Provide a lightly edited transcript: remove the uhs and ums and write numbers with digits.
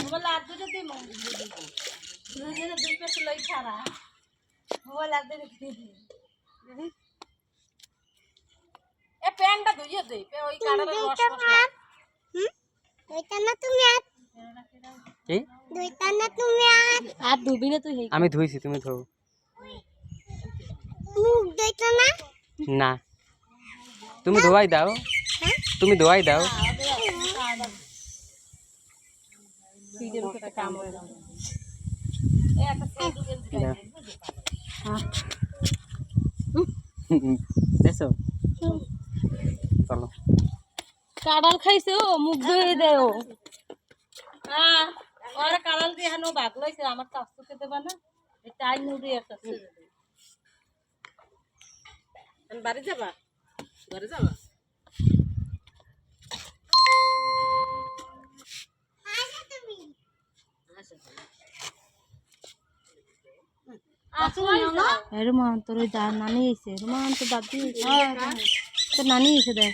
mobile আর দুটো দিই দুটো দুই পেছে লই ছাড়া মোবাইল আর দুটো দিই এ প্যানটা ধুইয়ে দে ওই কাটারে রস মশলা দুইটা না তুমি আর কি দুইটা না তুমি আর ধুবি না তুই আমি ধুইছি তুমি ধো মুখ দুইটা না না তুমি ধোয়াই দাও তুমি ধোয়াই দাও ভিডিওর একটা কাম হয়ে গেল এ একটা সেট দিয়ে দেখো চলো কাঁড়াল খাইছে ও মুখ ধুয়ে দেও হ্যাঁ ওরা কাঁড়াল দিয়ে হানো ভাগ লইছে আমার তো আস্তে খেতে দেবা না এই টাইম মুড়ি একটা ছেড়ে দে বাড়ি যাবা ঘরে যাবা রুমান তোর নানি এসে রুমান তো দাদি তোর নানি এসে দেখ